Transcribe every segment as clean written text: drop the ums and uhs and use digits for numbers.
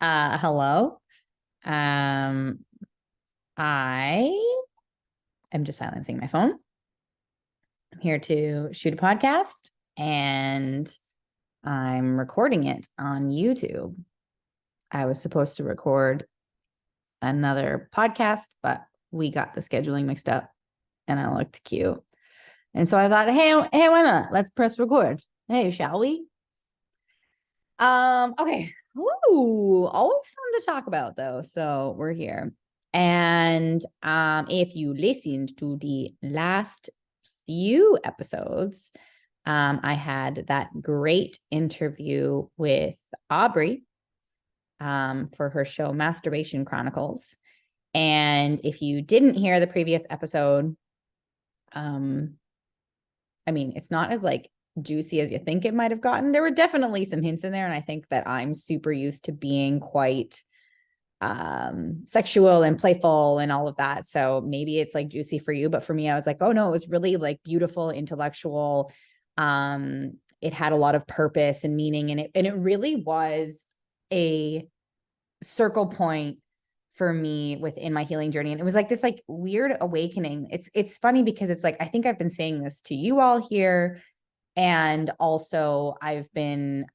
Hello. I am just silencing my phone. I'm here to shoot a podcast and I'm recording it on YouTube. I was supposed to record another podcast, but we got the scheduling mixed up and I looked cute. And so I thought, hey, why not? Let's press record. Hey, shall we? Okay. Ooh, always something to talk about though. So we're here. And if you listened to the last few episodes, I had that great interview with Aubrey for her show Masturbation Chronicles. And if you didn't hear the previous episode, I mean, it's not as like juicy as you think it might have gotten. There were definitely some hints in there. And I think that I'm super used to being quite sexual and playful and all of that. So maybe it's like juicy for you. But for me, I was like, oh no, it was really like beautiful, intellectual. It had a lot of purpose and meaning in it. And it really was a circle point for me within my healing journey. And it was like this like weird awakening. It's funny because it's like, I think I've been saying this to you all here. And also I've been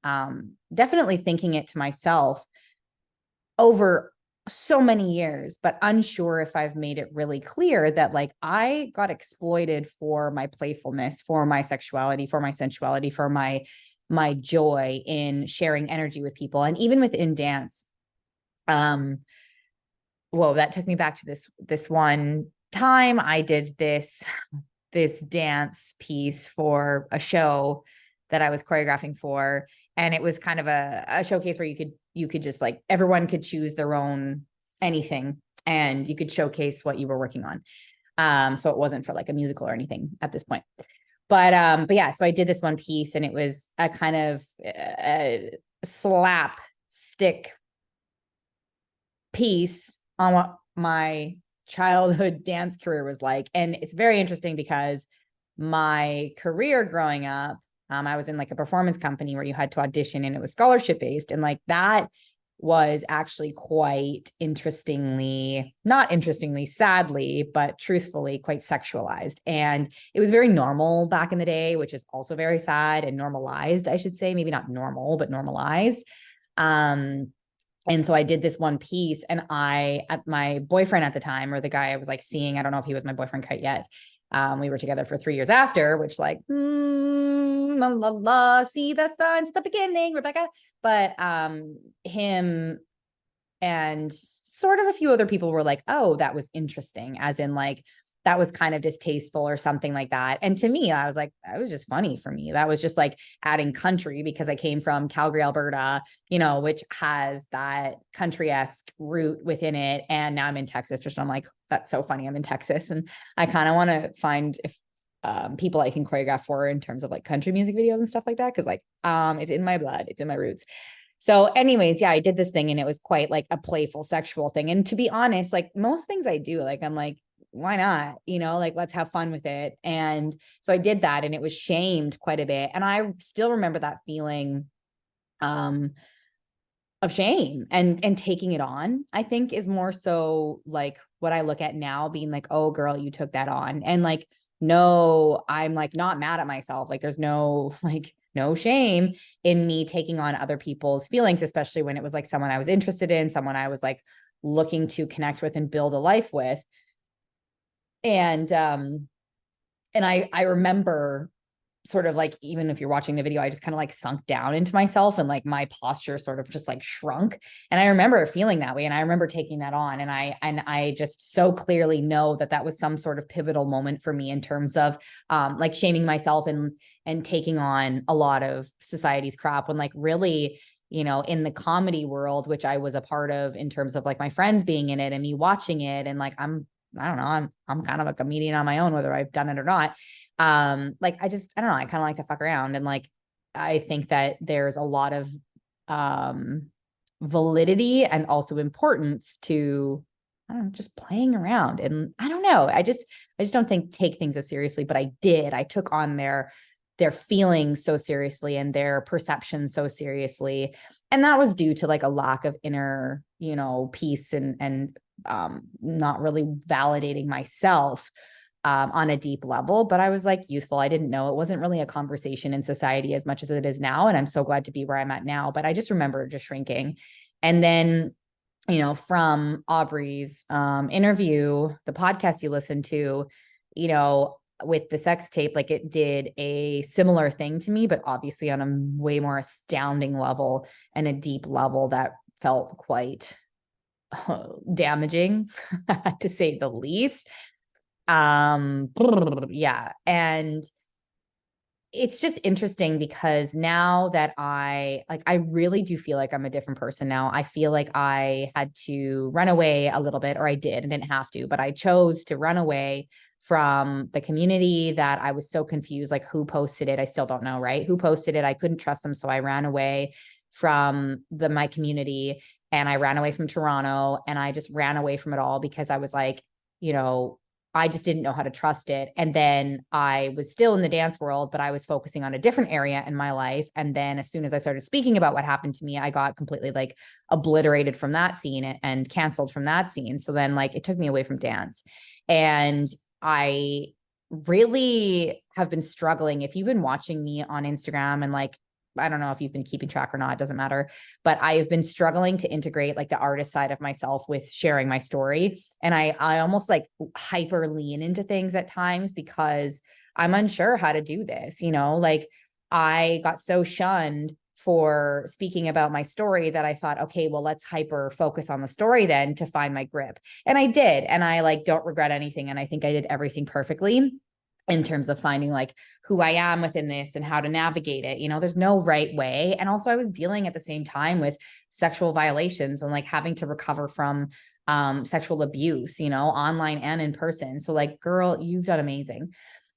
definitely thinking it to myself over so many years, but unsure if I've made it really clear that like I got exploited for my playfulness, for my sexuality, for my sensuality, for my joy in sharing energy with people. And even within dance, whoa, that took me back to this one time I did this dance piece for a show that I was choreographing for. And it was kind of a showcase where you could just like, everyone could choose their own anything and you could showcase what you were working on. So it wasn't for like a musical or anything at this point. But yeah, so I did this one piece and it was a kind of slap stick piece on what my childhood dance career was like. And it's very interesting because my career growing up, I was in like a performance company where you had to audition and it was scholarship based. And like that was actually quite not interestingly, sadly, but truthfully quite sexualized. And it was very normal back in the day, which is also very sad and normalized, I should say, maybe not normal, but normalized. And so I did this one piece and my boyfriend at the time, or the guy I was like seeing, I don't know if he was my boyfriend quite yet. We were together for 3 years after, which like, la, la, la, see the signs at the beginning, Rebecca. But him and sort of a few other people were like, oh, that was interesting. As in like, that was kind of distasteful or something like that. And to me, I was like, that was just funny for me. That was just like adding country because I came from Calgary, Alberta, which has that country-esque root within it. And now I'm in Texas, which I'm like, that's so funny. I'm in Texas. And I kind of want to find if people I can choreograph for in terms of like country music videos and stuff like that. Cause like, it's in my blood, it's in my roots. So anyways, yeah, I did this thing and it was quite like a playful sexual thing. And to be honest, like most things I do, like, I'm like, why not? Like, let's have fun with it. And so I did that and it was shamed quite a bit. And I still remember that feeling, of shame and taking it on, I think is more so like what I look at now being like, oh girl, you took that on. And like, no, I'm like not mad at myself. Like there's no shame in me taking on other people's feelings, especially when it was like someone I was interested in, someone I was like looking to connect with and build a life with. And I remember sort of like, even if you're watching the video, I just kind of like sunk down into myself and like my posture sort of just like shrunk. And I remember feeling that way. And I remember taking that on. And I just so clearly know that was some sort of pivotal moment for me in terms of like shaming myself and taking on a lot of society's crap when like really, in the comedy world, which I was a part of in terms of like my friends being in it and me watching it. And like, I don't know, I'm kind of a comedian on my own, whether I've done it or not. Like, I don't know, I kind of like to fuck around. And like, I think that there's a lot of, validity and also importance to, I don't know, just playing around. And I don't know, I just don't take things as seriously, but I took on their their feelings so seriously and their perception so seriously. And that was due to like a lack of inner, peace and not really validating myself on a deep level. But I was like youthful. I didn't know. It wasn't really a conversation in society as much as it is now. And I'm so glad to be where I'm at now. But I just remember just shrinking. And then, from Aubrey's interview, the podcast you listened to, with the sex tape, like it did a similar thing to me, but obviously on a way more astounding level and a deep level that felt quite damaging, to say the least. Yeah. And it's just interesting because now that I really do feel like I'm a different person now. I feel like I had to run away a little bit, or I didn't have to, but I chose to run away from the community that I was so confused, like who posted it. I still don't know, right? Who posted it? I couldn't trust them. So I ran away from my community, and I ran away from Toronto, and I just ran away from it all because I was like, I just didn't know how to trust it. And then I was still in the dance world, but I was focusing on a different area in my life. And then as soon as I started speaking about what happened to me, I got completely like obliterated from that scene and canceled from that scene. So then like it took me away from dance. And I really have been struggling. If you've been watching me on Instagram, and like, I don't know if you've been keeping track or not, it doesn't matter, but I've been struggling to integrate like the artist side of myself with sharing my story. And I almost like hyper lean into things at times because I'm unsure how to do this, like I got so shunned for speaking about my story that I thought, okay, well, let's hyper focus on the story then to find my grip. And I did. And I like don't regret anything. And I think I did everything perfectly in terms of finding like who I am within this and how to navigate it. There's no right way. And also I was dealing at the same time with sexual violations and like having to recover from sexual abuse, online and in person. So like, girl, you've done amazing.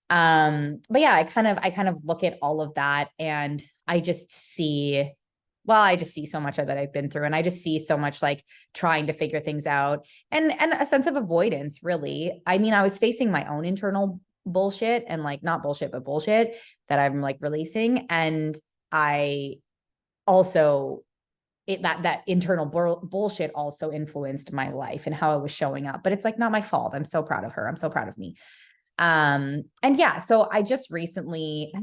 But yeah, I kind of look at all of that, and I just see so much of it I've been through, and I just see so much like trying to figure things out and a sense of avoidance, really. I mean, I was facing my own internal bullshit, and like not bullshit, but bullshit that I'm like releasing. And I also, that internal bullshit also influenced my life and how I was showing up, but it's like not my fault. I'm so proud of her. I'm so proud of me. And yeah, so I just recently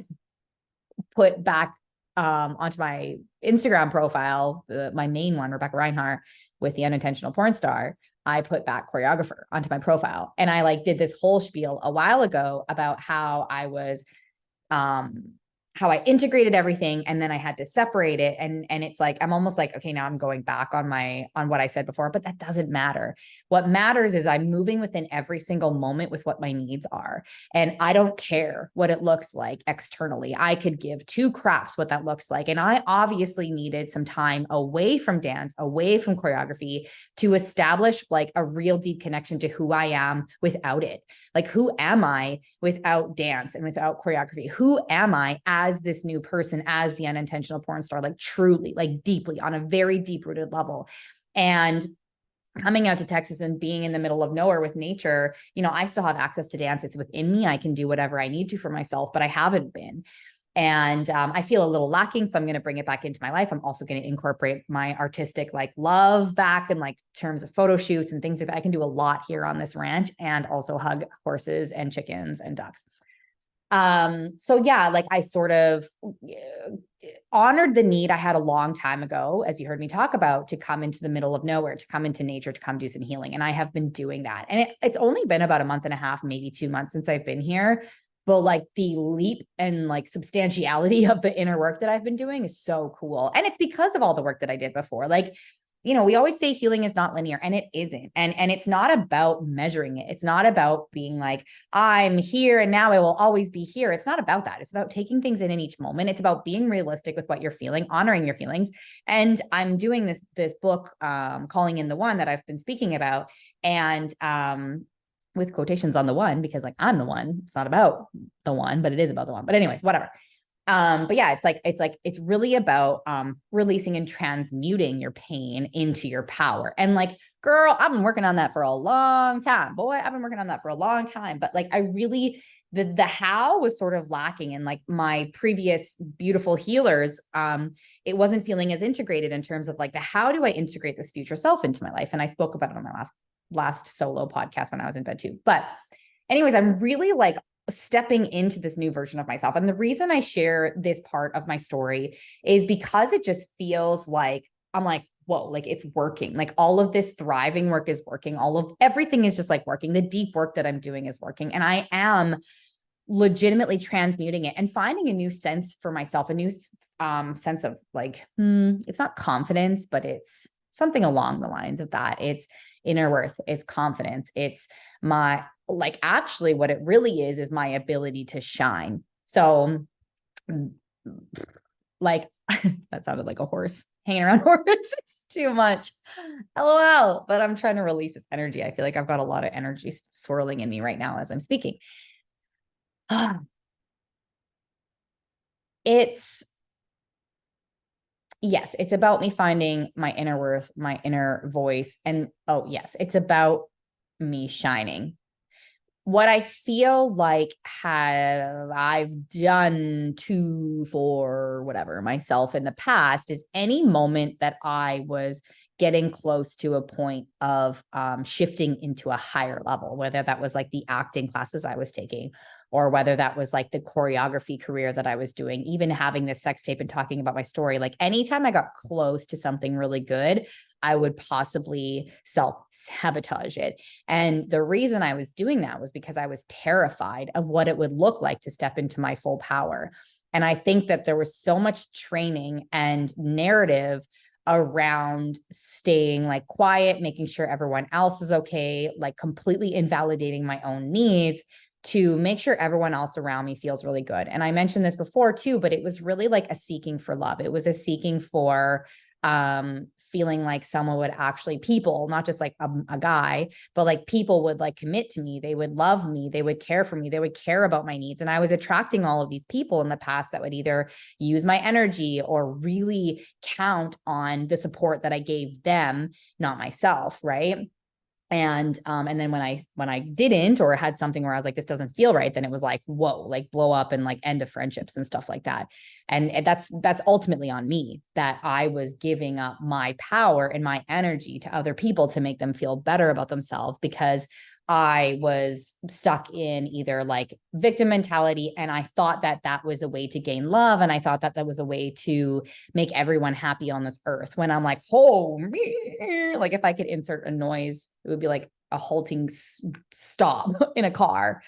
put back onto my Instagram profile, my main one, Rebecca Reinhart, with the unintentional porn star. I put back choreographer onto my profile. And I like did this whole spiel a while ago about how I was, how I integrated everything, and then I had to separate it. And it's like, I'm almost like, okay, now I'm going back on what I said before, but that doesn't matter. What matters is I'm moving within every single moment with what my needs are. And I don't care what it looks like externally. I could give two craps what that looks like. And I obviously needed some time away from dance, away from choreography, to establish like a real deep connection to who I am without it. Like, who am I without dance and without choreography? Who am I as this new person, as the unintentional porn star, like truly, like deeply on a very deep rooted level? And coming out to Texas and being in the middle of nowhere with nature, I still have access to dance. It's within me. I can do whatever I need to for myself, but I haven't been. And I feel a little lacking. So I'm going to bring it back into my life. I'm also going to incorporate my artistic like love back in like terms of photo shoots and things like that. I can do a lot here on this ranch, and also hug horses and chickens and ducks. So yeah, like I sort of honored the need I had a long time ago, as you heard me talk about, to come into the middle of nowhere, to come into nature, to come do some healing. And I have been doing that. And it's only been about a month and a half, maybe 2 months since I've been here. But like the leap and like substantiality of the inner work that I've been doing is so cool. And it's because of all the work that I did before. Like, we always say healing is not linear, and it isn't. And it's not about measuring it. It's not about being like, I'm here and now I will always be here. It's not about that. It's about taking things in each moment. It's about being realistic with what you're feeling, honoring your feelings. And I'm doing this book, Calling in the One, that I've been speaking about. And with quotations on the one, because like I'm the one. It's not about the one, but it is about the one. But anyways, whatever. But yeah, it's really about releasing and transmuting your pain into your power. And like, girl, I've been working on that for a long time. Boy, I've been working on that for a long time. But like, I really, the how was sort of lacking. And like my previous beautiful healers, it wasn't feeling as integrated in terms of like the how do I integrate this future self into my life? And I spoke about it on my last solo podcast when I was in bed too. But anyways, I'm really like stepping into this new version of myself. And the reason I share this part of my story is because it just feels like I'm like, whoa, like it's working. Like all of this thriving work is working. All of everything is just like working. The deep work that I'm doing is working. And I am legitimately transmuting it and finding a new sense for myself, a new sense of like, it's not confidence, but it's something along the lines of that. It's inner worth, it's confidence, it's my, like, actually what it really is my ability to shine. So like, that sounded like a horse hanging around horses too much. LOL, but I'm trying to release this energy. I feel like I've got a lot of energy swirling in me right now as I'm speaking. It's yes, it's about me finding my inner worth, my inner voice. And oh, yes, it's about me shining. What I feel like have I've done to for whatever myself in the past is any moment that I was getting close to a point of shifting into a higher level, whether that was like the acting classes I was taking, or whether that was like the choreography career that I was doing, even having this sex tape and talking about my story. Like anytime I got close to something really good, I would possibly self-sabotage it. And the reason I was doing that was because I was terrified of what it would look like to step into my full power. And I think that there was so much training and narrative around staying like quiet, making sure everyone else is okay, like completely invalidating my own needs to make sure everyone else around me feels really good. And I mentioned this before too, but it was really like a seeking for love. It was a seeking for feeling like someone would actually, people, not just like a guy, but like people would like commit to me. They would love me. They would care for me. They would care about my needs. And I was attracting all of these people in the past that would either use my energy or really count on the support that I gave them, not myself. Right. And then when I didn't, or had something where I was like, this doesn't feel right, then it was like, whoa, like blow up and like end of friendships and stuff like that. And that's ultimately on me, that I was giving up my power and my energy to other people to make them feel better about themselves, because I was stuck in either like victim mentality. And I thought that that was a way to gain love. And I thought that that was a way to make everyone happy on this earth. When I'm like, oh, like if I could insert a noise, it would be like a halting stop in a car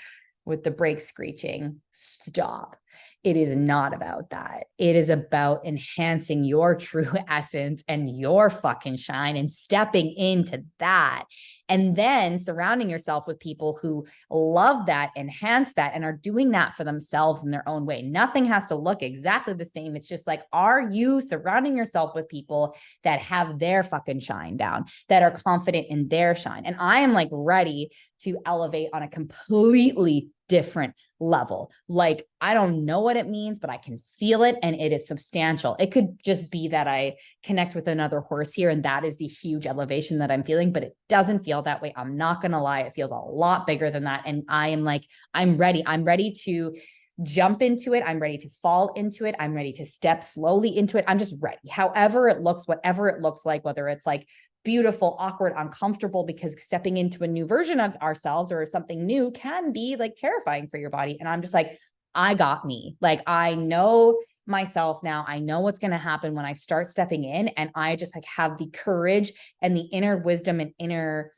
with the brakes screeching. Stop. It is not about that. It is about enhancing your true essence and your fucking shine and stepping into that. And then surrounding yourself with people who love that, enhance that, and are doing that for themselves in their own way. Nothing has to look exactly the same. It's just like, are you surrounding yourself with people that have their fucking shine down, that are confident in their shine? And I am like ready to elevate on a completely different level. Like, I don't know what it means, but I can feel it, and it is substantial. It could just be that I connect with another horse here, and that is the huge elevation that I'm feeling, but it doesn't feel that way. I'm not going to lie. It feels a lot bigger than that. And I am like, I'm ready. I'm ready to jump into it. I'm ready to fall into it. I'm ready to step slowly into it. I'm just ready. However it looks, whatever it looks like, whether it's like beautiful, awkward, uncomfortable, because stepping into a new version of ourselves or something new can be like terrifying for your body. And I'm just like, I got me. Like, I know myself now. I know what's going to happen when I start stepping in, and I just like have the courage and the inner wisdom and inner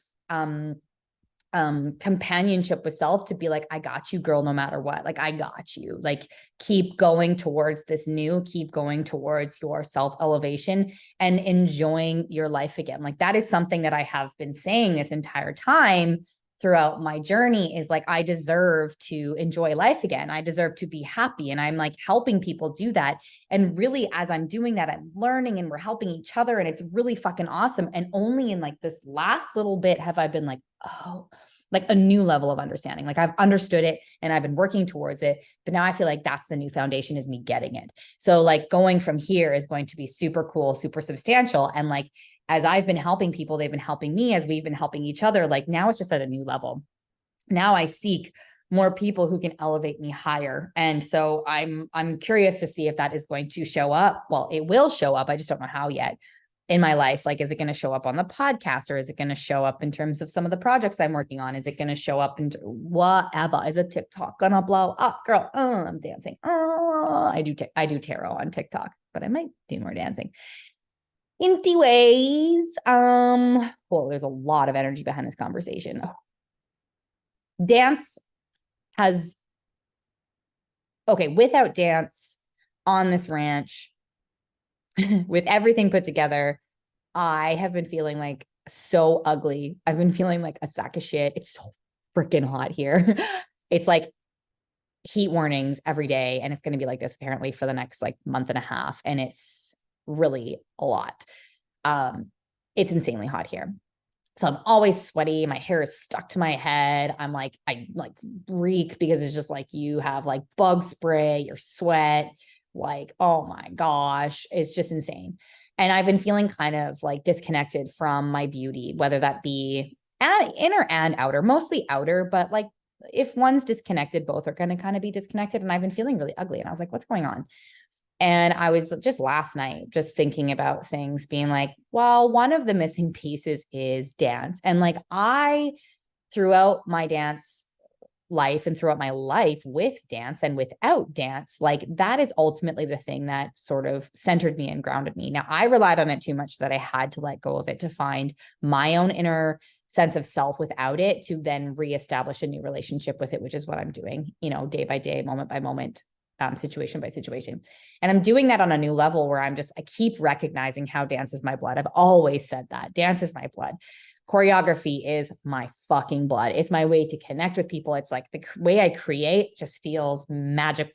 companionship with self to be like, I got you, girl, no matter what. Like, I got you. Like, keep going towards this new, keep going towards your self elevation and enjoying your life again. Like, that is something that I have been saying this entire time throughout my journey, is like, I deserve to enjoy life again. I deserve to be happy. And I'm like helping people do that. And really, as I'm doing that, I'm learning and we're helping each other. And it's really fucking awesome. And only in like this last little bit have I been like, oh, like a new level of understanding. Like I've understood it and I've been working towards it, but now I feel like that's the new foundation, is me getting it. So like going from here is going to be super cool, super substantial. And like, as I've been helping people, they've been helping me, as we've been helping each other. Like now it's just at a new level. Now I seek more people who can elevate me higher. And so I'm curious to see if that is going to show up. Well, it will show up. I just don't know how yet in my life. Like, is it going to show up on the podcast, or is it going to show up in terms of some of the projects I'm working on? Is it going to show up in whatever? Is a TikTok going to blow up, girl? Oh, I'm dancing. Oh, I do tarot on TikTok, but I might do more dancing. Anyways, well, there's a lot of energy behind this conversation. Dance has, okay, without dance on this ranch, with everything put together, I have been feeling like so ugly. I've been feeling like a sack of shit. It's so freaking hot here. It's like heat warnings every day. And it's going to be like this apparently for the next like month and a half. And it's really a lot. It's insanely hot here. So I'm always sweaty. My hair is stuck to my head. I like reek because it's just like you have like bug spray, your sweat, like, oh my gosh, it's just insane. And I've been feeling kind of like disconnected from my beauty, whether that be inner and outer, mostly outer, but like if one's disconnected, both are going to kind of be disconnected. And I've been feeling really ugly. And I was like, what's going on? And I was just last night just thinking about things, being like, well, one of the missing pieces is dance. And like throughout my dance life and throughout my life with dance and without dance, like that is ultimately the thing that sort of centered me and grounded me. Now, I relied on it too much that I had to let go of it to find my own inner sense of self without it, to then reestablish a new relationship with it, which is what I'm doing, day by day, moment by moment. Situation by situation. And I'm doing that on a new level where I keep recognizing how dance is my blood. I've always said that dance is my blood. Choreography is my fucking blood. It's my way to connect with people. It's like the way I create just feels magic.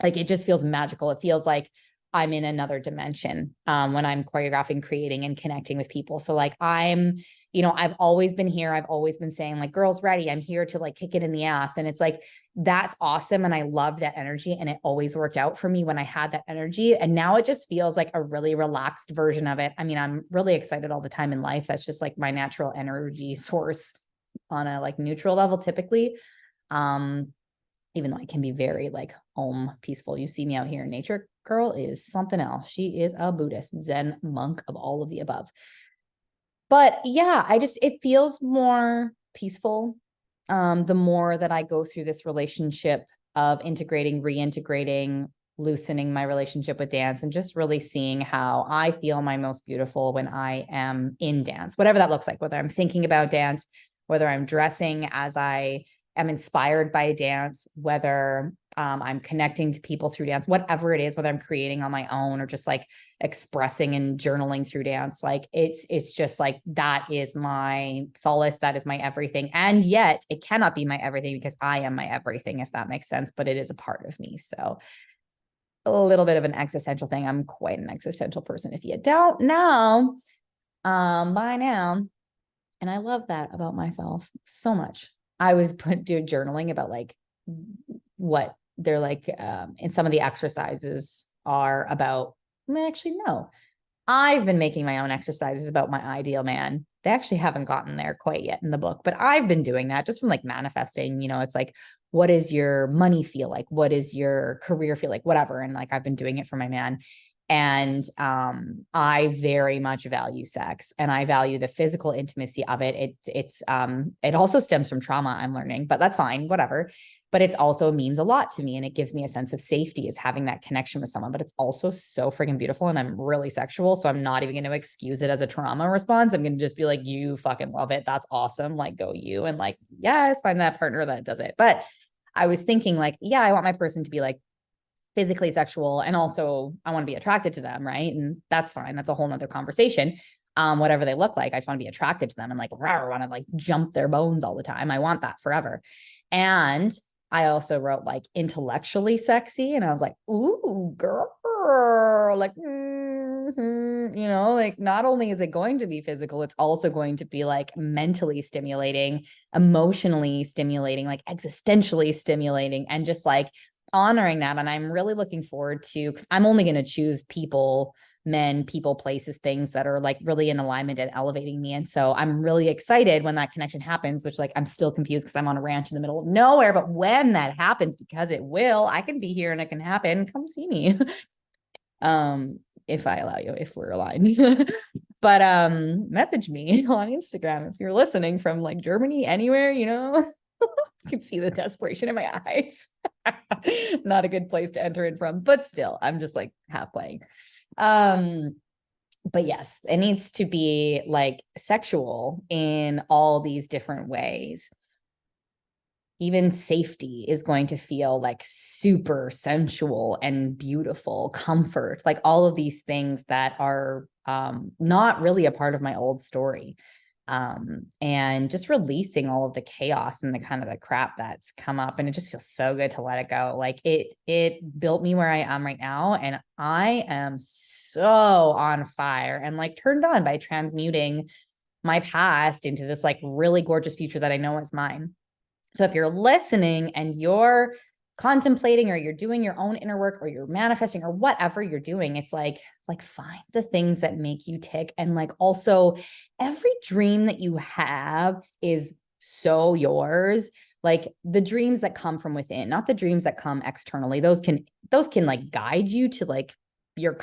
Like it just feels magical. It feels like I'm in another dimension when I'm choreographing, creating, and connecting with people. So like I've always been here. I've always been saying like, girls ready. I'm here to like kick it in the ass. And it's like, that's awesome. And I love that energy. And it always worked out for me when I had that energy. And now it just feels like a really relaxed version of it. I mean, I'm really excited all the time in life. That's just like my natural energy source on a like neutral level typically. Even though I can be very like peaceful. You see me out here in nature, girl is something else. She is a Buddhist, Zen monk of all of the above. But yeah, it feels more peaceful. The more that I go through this relationship of integrating, reintegrating, loosening my relationship with dance, and just really seeing how I feel my most beautiful when I am in dance, whatever that looks like, whether I'm thinking about dance, whether I'm dressing as I am inspired by dance, whether I'm connecting to people through dance, whatever it is, whether I'm creating on my own or just like expressing and journaling through dance. Like it's just like, that is my solace. That is my everything. And yet it cannot be my everything because I am my everything, if that makes sense, but it is a part of me. So a little bit of an existential thing. I'm quite an existential person. If you don't know, by now. And I love that about myself so much. I was doing journaling about like what they're like, and some of the exercises are about. Actually, no, I've been making my own exercises about my ideal man. They actually haven't gotten there quite yet in the book, but I've been doing that just from like manifesting, it's like, what does your money feel like? What is your career feel like? Whatever. And like, I've been doing it for my man. And I very much value sex, and I value the physical intimacy of it. It also stems from trauma, I'm learning, but that's fine, whatever. But it also means a lot to me, and it gives me a sense of safety, is having that connection with someone. But it's also so freaking beautiful, and I'm really sexual, so I'm not even going to excuse it as a trauma response. I'm going to just be like, you fucking love it. That's awesome. Like, go you. And like, yes, find that partner that does it. But I was thinking like, yeah, I want my person to be like physically sexual, and also I want to be attracted to them, right? And that's fine. That's a whole nother conversation. Whatever they look like, I just want to be attracted to them and like want to like jump their bones all the time. I want that forever. And I also wrote like intellectually sexy, and I was like, ooh, girl, like you know, like not only is it going to be physical, it's also going to be like mentally stimulating, emotionally stimulating, like existentially stimulating, and just like honoring that. And I'm really looking forward to, because I'm only going to choose people, men, people, places, things that are like really in alignment and elevating me. And so I'm really excited when that connection happens, which like I'm still confused because I'm on a ranch in the middle of nowhere. But when that happens, because it will, I can be here and it can happen. Come see me. If I allow you, if we're aligned. But message me on Instagram if you're listening from like Germany, anywhere, you know. You can see the desperation in my eyes. Not a good place to enter in from, but still, I'm just like half playing. But yes, it needs to be like sexual in all these different ways. Even safety is going to feel like super sensual and beautiful, comfort, like all of these things that are not really a part of my old story. And just releasing all of the chaos and the kind of the crap that's come up. And it just feels so good to let it go. Like it built me where I am right now. And I am so on fire and like turned on by transmuting my past into this like really gorgeous future that I know is mine. So if you're listening and you're contemplating or you're doing your own inner work or you're manifesting or whatever you're doing, it's like find the things that make you tick. And like also every dream that you have is so yours. Like the dreams that come from within, not the dreams that come externally. Those can like guide you to like your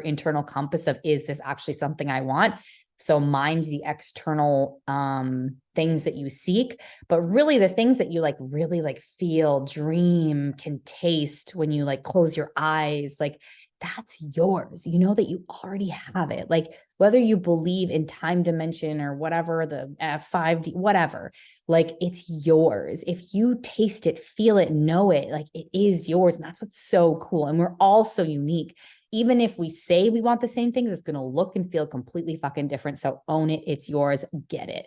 internal compass of, is this actually something I want? So mind the external things that you seek, but really the things that you like really like feel, dream, can taste when you like close your eyes, like that's yours. You know that you already have it. Like whether you believe in time dimension or whatever, the 5D, whatever, like it's yours. If you taste it, feel it, know it, like it is yours. And that's what's so cool. And we're all so unique. Even if we say we want the same things, it's going to look and feel completely fucking different. So own it. It's yours. Get it.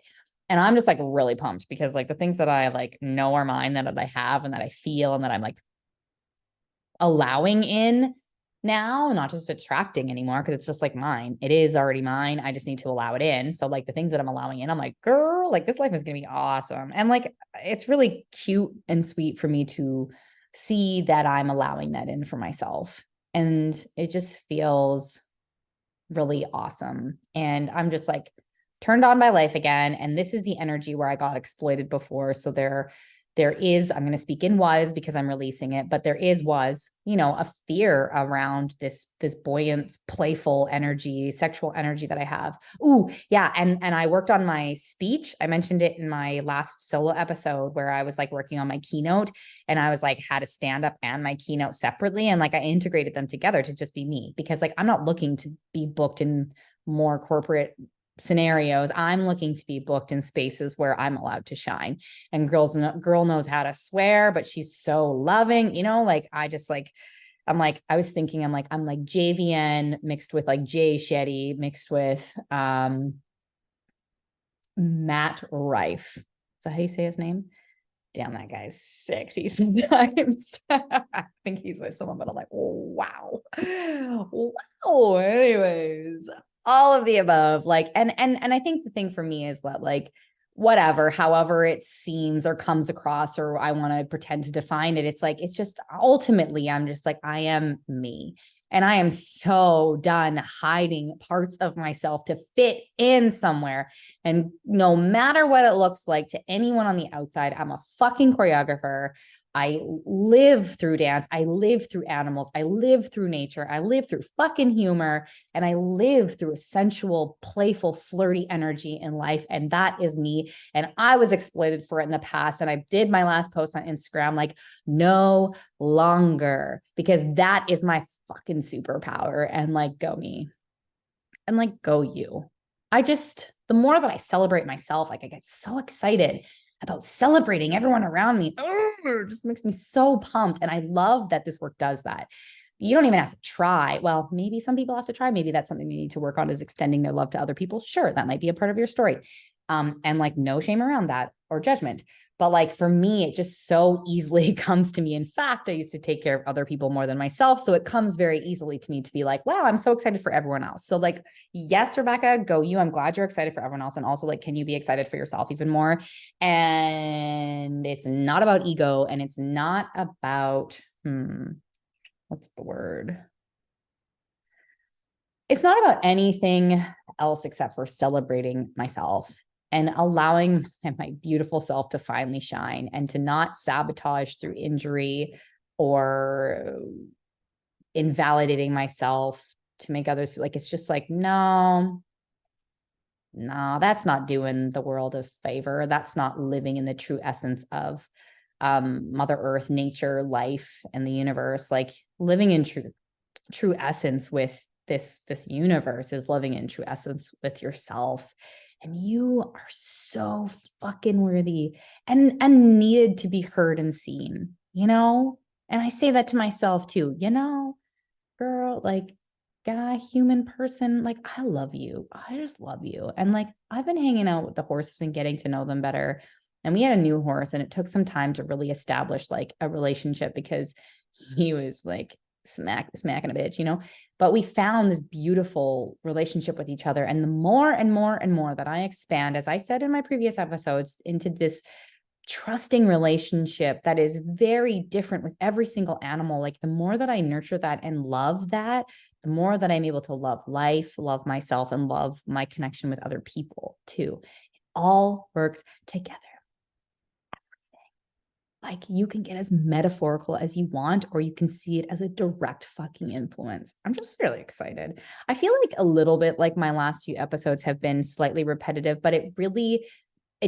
And I'm just like really pumped because like the things that I like know are mine, that I have and that I feel and that I'm like allowing in now, not just attracting anymore, because it's just like mine. It is already mine. I just need to allow it in. So like the things that I'm allowing in, I'm like, girl, like this life is going to be awesome. And like, it's really cute and sweet for me to see that I'm allowing that in for myself. And it just feels really awesome. And I'm just like turned on by life again. And this is the energy where I got exploited before. So there is, I'm going to speak in was because I'm releasing it, but was, you know, a fear around this buoyant, playful energy, sexual energy that I have. Ooh, yeah. And I worked on my speech. I mentioned it in my last solo episode where I was like working on my keynote, and I was like, had a stand up and my keynote separately. And like, I integrated them together to just be me, because like, I'm not looking to be booked in more corporate scenarios. I'm looking to be booked in spaces where I'm allowed to shine. And girl knows how to swear, but she's so loving, you know, like I just like, I was thinking, I'm like JVN mixed with like Jay Shetty mixed with Matt Rife. Is that how you say his name? Damn, that guy's sexy sometimes. I think he's with someone, but I'm like, oh, wow. Wow. Anyways, all of the above. Like, and I think the thing for me is that like, whatever, however it seems or comes across, or I want to pretend to define it, it's like, it's just ultimately, I'm just like, I am me. And I am so done hiding parts of myself to fit in somewhere. And no matter what it looks like to anyone on the outside, I'm a fucking choreographer. I live through dance. I live through animals. I live through nature. I live through fucking humor. And I live through a sensual, playful, flirty energy in life. And that is me. And I was exploited for it in the past. And I did my last post on Instagram, like, no longer, because that is my fucking superpower. And like, go me. And like, go you. The more that I celebrate myself, like I get so excited about celebrating everyone around me. It just makes me so pumped. And I love that this work does that. You don't even have to try. Well, maybe some people have to try. Maybe that's something they need to work on, is extending their love to other people. Sure, that might be a part of your story. And like no shame around that or judgment. But like for me, it just so easily comes to me. In fact, I used to take care of other people more than myself. So it comes very easily to me to be like, wow, I'm so excited for everyone else. So like, yes, Rebecca, go you. I'm glad you're excited for everyone else. And also like, can you be excited for yourself even more? And it's not about ego, and it's not about, what's the word? It's not about anything else except for celebrating myself and allowing my beautiful self to finally shine, and to not sabotage through injury or invalidating myself to make others feel like, it's just like, no, that's not doing the world a favor. That's not living in the true essence of Mother Earth, nature, life, and the universe. Like living in true essence with this universe is living in true essence with yourself. And you are so fucking worthy and needed to be heard and seen, and I say that to myself too, girl, like, guy, human person, like, I love you. I just love you. And like, I've been hanging out with the horses and getting to know them better. And we had a new horse, and it took some time to really establish like a relationship, because he was like smacking a bitch, but we found this beautiful relationship with each other. And the more and more and more that I expand, as I said in my previous episodes, into this trusting relationship that is very different with every single animal, like the more that I nurture that and love that, the more that I'm able to love life, love myself, and love my connection with other people too. It all works together. Like, you can get as metaphorical as you want, or you can see it as a direct fucking influence. I'm just really excited. I feel like a little bit like my last few episodes have been slightly repetitive, but it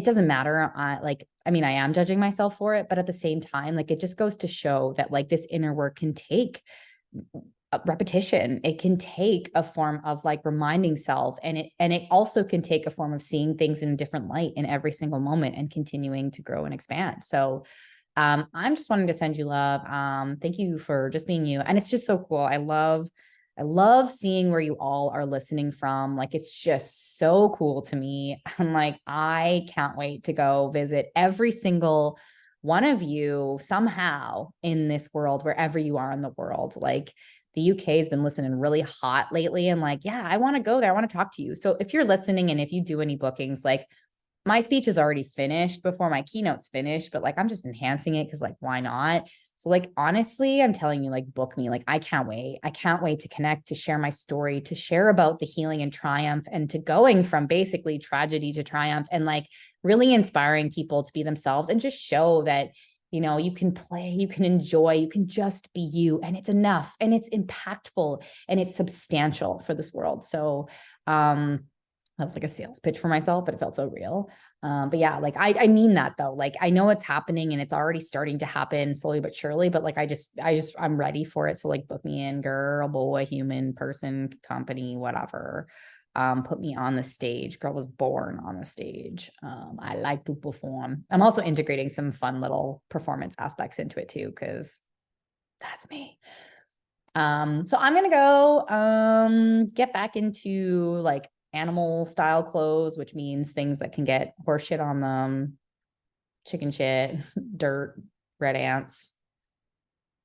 doesn't matter. I am judging myself for it, but at the same time, like, it just goes to show that like this inner work can take repetition. It can take a form of like reminding self, and it also can take a form of seeing things in a different light in every single moment and continuing to grow and expand. So I'm just wanting to send you love. Thank you for just being you. And it's just so cool. I love seeing where you all are listening from. Like, it's just so cool to me. I'm like, I can't wait to go visit every single one of you somehow in this world, wherever you are in the world. Like, the UK has been listening really hot lately. And like, yeah, I want to go there. I want to talk to you. So if you're listening, and if you do any bookings, like, my speech is already finished before my keynote's finished, but like, I'm just enhancing it because like, why not? So like, honestly, I'm telling you, like, book me. Like, I can't wait. I can't wait to connect, to share my story, to share about the healing and triumph, and to going from basically tragedy to triumph, and like really inspiring people to be themselves and just show that, you can play, you can enjoy, you can just be you, and it's enough, and it's impactful, and it's substantial for this world. So, that was like a sales pitch for myself, but it felt so real. But yeah, like, I mean that though. Like, I know it's happening, and it's already starting to happen slowly but surely, but like, I'm ready for it. So like, book me in, girl, boy, human, person, company, whatever. Put me on the stage. Girl was born on the stage. I like to perform. I'm also integrating some fun little performance aspects into it too, because that's me. So I'm gonna go get back into like animal style clothes, which means things that can get horse shit on them, chicken shit, dirt, red ants,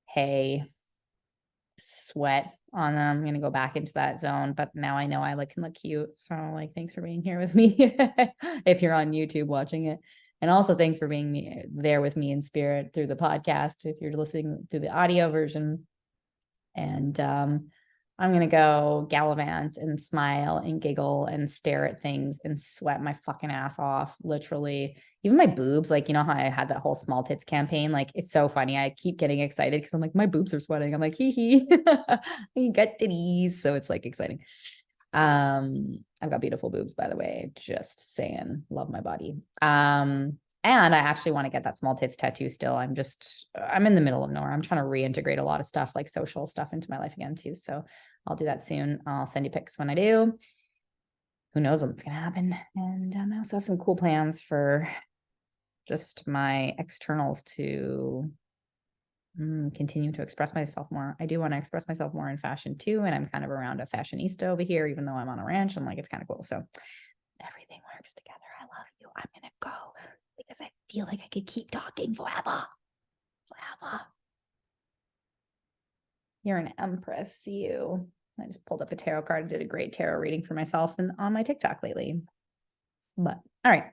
hay, sweat on them. I'm gonna go back into that zone, but now I know I can look cute. So like, thanks for being here with me if you're on YouTube watching it. And also thanks for being there with me in spirit through the podcast if you're listening through the audio version. And I'm going to go gallivant and smile and giggle and stare at things and sweat my fucking ass off. Literally, even my boobs, like, how I had that whole small tits campaign. Like, it's so funny. I keep getting excited because I'm like, my boobs are sweating. I'm like, hee hee, you got titties. So it's like exciting. I've got beautiful boobs, by the way, just saying, love my body. And I actually want to get that small tits tattoo still. I'm in the middle of nowhere. I'm trying to reintegrate a lot of stuff, like social stuff, into my life again too. So I'll do that soon. I'll send you pics when I do. Who knows what's going to happen. And I also have some cool plans for just my externals to continue to express myself more. I do want to express myself more in fashion too. And I'm kind of around a fashionista over here, even though I'm on a ranch. I'm like, it's kind of cool. So everything works works together. I love you. I'm going to go because I feel like I could keep talking forever. You're an empress, you. I just pulled up a tarot card and did a great tarot reading for myself and on my TikTok lately. But all right.